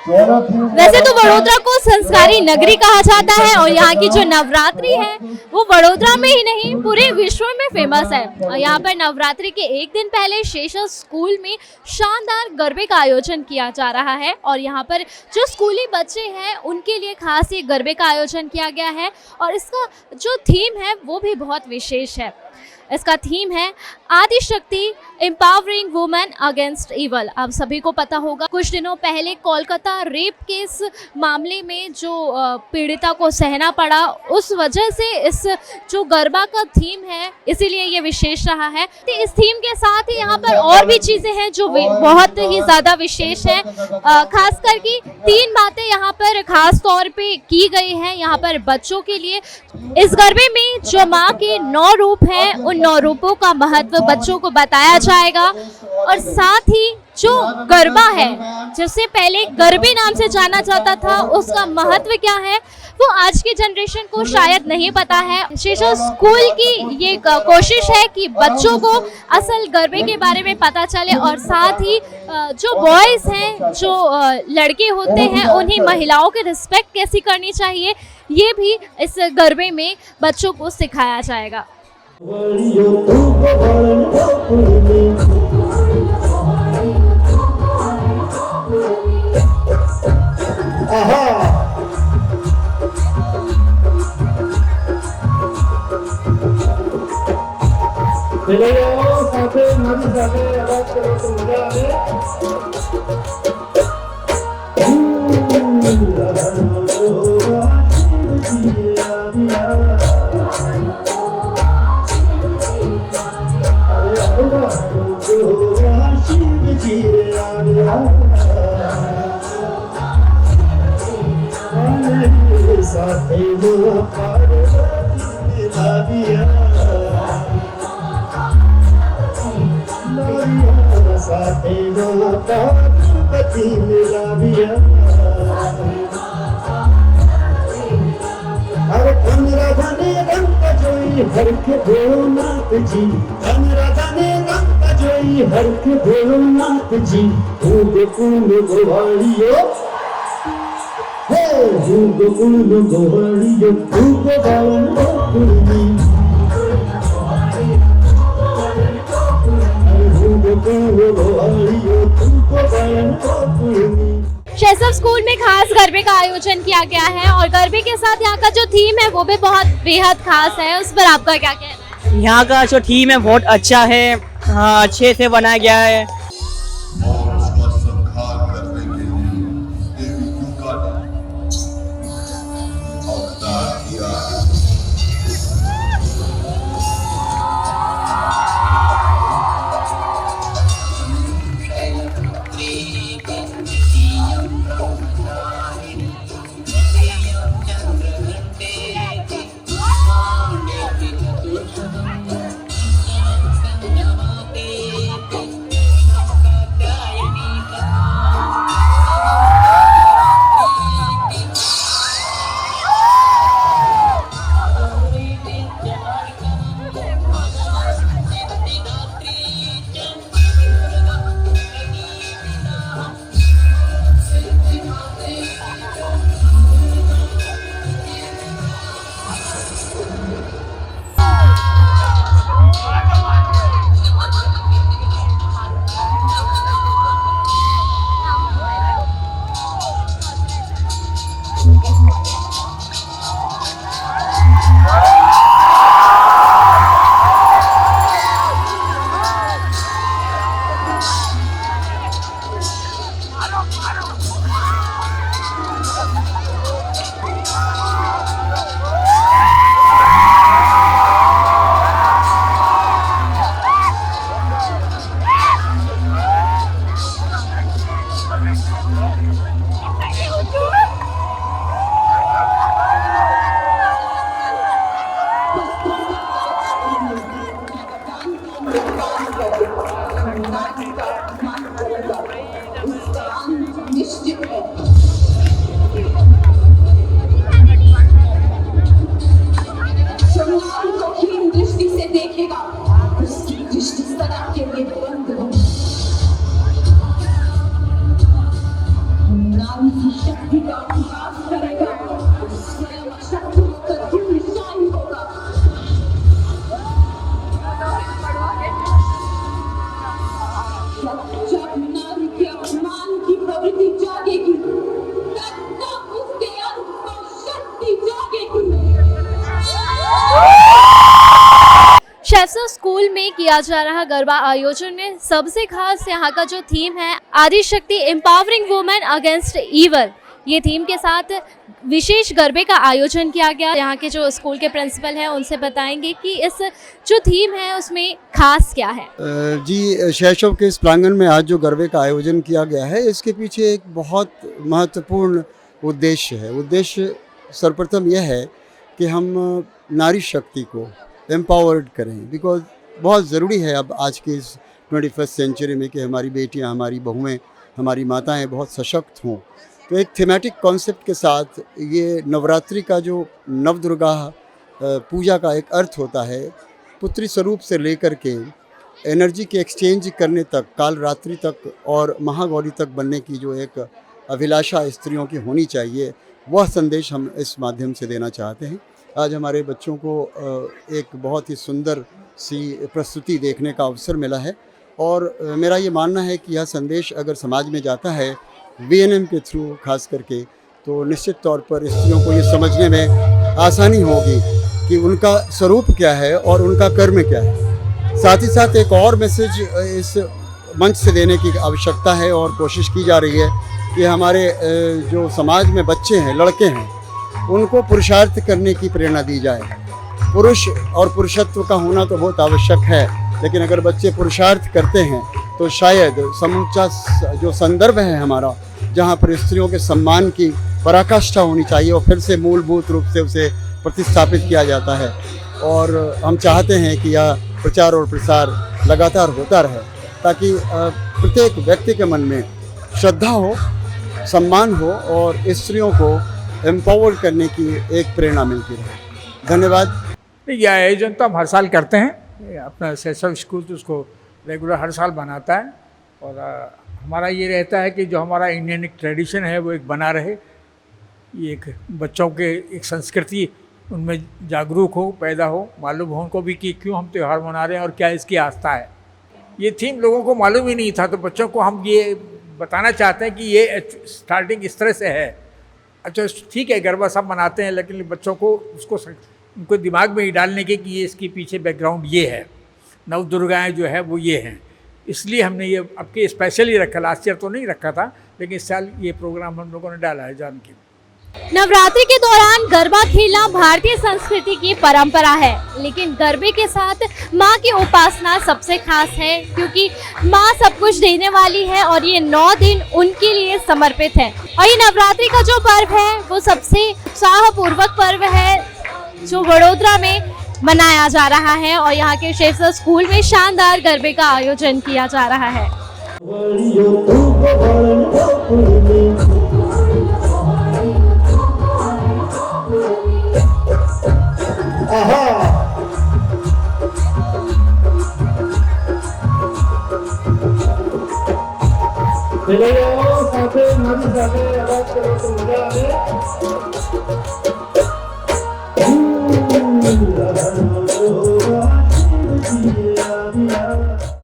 वैसे तो वडोदरा को संस्कारी नगरी कहा जाता है और यहाँ की जो नवरात्रि है वो वडोदरा में ही नहीं पूरे विश्व में फेमस है। और यहाँ पर नवरात्रि के एक दिन पहले शेषा स्कूल में शानदार गरबे का आयोजन किया जा रहा है और यहाँ पर जो स्कूली बच्चे हैं उनके लिए खास ये गरबे का आयोजन किया गया है और इसका जो थीम है वो भी बहुत विशेष है। इसका थीम है Adishakti empowering women against evil. आप सभी को पता होगा कुछ दिनों पहले कोलकाता रेप केस मामले में जो पीड़िता को सहना पड़ा, उस वजह से इस जो गरबा का थीम है इसीलिए ये विशेष रहा है। तो इस थीम के साथ ही यहाँ पर और भी चीज़ें हैं जो बहुत ही ज़्यादा विशेष है। खास करके 3 बातें यहाँ पर खास तौर पे की गई हैं यहाँ पर बच्चों के लिए। इस गरबे में जो माँ के 9 रूप हैं उन 9 रूपों का महत्व बच्चों को बताया जाएगा और साथ ही जो गरबा है जिसे पहले गरबे नाम से जाना जाता था उसका महत्व क्या है वो आज की जनरेशन को शायद नहीं पता है। शेषा स्कूल की ये कोशिश है कि बच्चों को असल गरबे के बारे में पता चले और साथ ही जो बॉयज़ हैं जो लड़के होते हैं उन्हीं महिलाओं की रिस्पेक्ट कैसी करनी चाहिए ये भी इस गरबे में बच्चों को सिखाया जाएगा। अरे अनुराधा ने रंग जोई हर के भोलानाथ जी, अनुराधा ने रंग जोई हर के भोलानाथ जी। गोकुल गोवाड़ियो हे गोकुल गोवाड़ियो गोवाड़न गोकुलनी गोकुल गोवाड़ियो गोवाड़न गोकुलनी। शेषा स्कूल में खास गरबे का आयोजन किया गया है और गरबे के साथ यहाँ का जो थीम है वो भी बहुत बेहद खास है। उस पर आपका क्या कहना है? यहाँ का जो थीम है बहुत अच्छा है, हाँ अच्छे से बनाया गया है। स्कूल में किया जा रहा गरबा आयोजन में सबसे खास यहाँ का जो थीम है आदि शक्ति एम्पावरिंग वुमेन अगेंस्ट ईवल, ये थीम के साथ विशेष गरबे का आयोजन किया गया। यहाँ के जो स्कूल के प्रिंसिपल हैं उनसे बताएंगे कि इस जो थीम है उसमें खास क्या है। जी, शैशव के इस प्रांगण में आज जो गरबे का आयोजन किया गया है, इसके पीछे एक बहुत महत्वपूर्ण उद्देश्य है। उद्देश्य सर्वप्रथम यह है कि हम नारी शक्ति को एम्पावर्ड करें, बिकॉज बहुत ज़रूरी है अब आज के इस 21st सेंचुरी में कि हमारी बेटियां, हमारी बहुएं, हमारी माताएं बहुत सशक्त हों। तो एक थीमेटिक कॉन्सेप्ट के साथ ये नवरात्रि का जो नवदुर्गा पूजा का एक अर्थ होता है, पुत्री स्वरूप से लेकर के एनर्जी के एक्सचेंज करने तक, काल रात्रि तक और महागौरी तक बनने की जो एक अभिलाषा स्त्रियों की होनी चाहिए, वह संदेश हम इस माध्यम से देना चाहते हैं। आज हमारे बच्चों को एक बहुत ही सुंदर सी प्रस्तुति देखने का अवसर मिला है और मेरा ये मानना है कि यह संदेश अगर समाज में जाता है VNM के थ्रू खास करके, तो निश्चित तौर पर स्त्रियों को ये समझने में आसानी होगी कि उनका स्वरूप क्या है और उनका कर्म क्या है। साथ ही साथ एक और मैसेज इस मंच से देने की आवश्यकता है और कोशिश की जा रही है कि हमारे जो समाज में बच्चे हैं, लड़के हैं, उनको पुरुषार्थ करने की प्रेरणा दी जाए। पुरुष और पुरुषत्व का होना तो बहुत आवश्यक है, लेकिन अगर बच्चे पुरुषार्थ करते हैं तो शायद समूचा जो संदर्भ है हमारा, जहाँ पर स्त्रियों के सम्मान की पराकाष्ठा होनी चाहिए और फिर से मूलभूत रूप से उसे प्रतिस्थापित किया जाता है। और हम चाहते हैं कि यह प्रचार और प्रसार लगातार होता रहे, ताकि प्रत्येक व्यक्ति के मन में श्रद्धा हो, सम्मान हो और स्त्रियों को एम्पावर करने की एक प्रेरणा मिलती रहे। धन्यवाद। ये आयोजन तो हम हर साल करते हैं, अपना शैशव स्कूल तो उसको रेगुलर हर साल बनाता है और हमारा ये रहता है कि जो हमारा इंडियन एक ट्रेडिशन है वो एक बना रहे, ये एक बच्चों के एक संस्कृति उनमें जागरूक हो, पैदा हो, मालूम हो उनको भी कि क्यों हम त्यौहार मना रहे हैं और क्या इसकी आस्था है। ये थीम लोगों को मालूम ही नहीं था, तो बच्चों को हम ये बताना चाहते हैं कि ये स्टार्टिंग इस तरह से है। अच्छा ठीक है, गरबा सब मनाते हैं, लेकिन बच्चों को उसको उनको दिमाग में ही डालने के कि ये इसके पीछे बैकग्राउंड ये है, नव दुर्गाएँ जो है वो ये हैं। इसलिए हमने ये अब के स्पेशली रखा, लास्ट ईयर तो नहीं रखा था, लेकिन इस साल ये प्रोग्राम हम लोगों ने डाला है जान के। नवरात्रि के दौरान गरबा खेलना भारतीय संस्कृति की परंपरा है, लेकिन गरबे के साथ माँ की उपासना सबसे खास है, क्योंकि माँ सब कुछ देने वाली है और ये 9 दिन उनके लिए समर्पित है। और ये नवरात्रि का जो पर्व है वो सबसे उत्साहपूर्वक पर्व है जो वडोदरा में मनाया जा रहा है और यहाँ के शैशव स्कूल में शानदार गरबे का आयोजन किया जा रहा है। चलो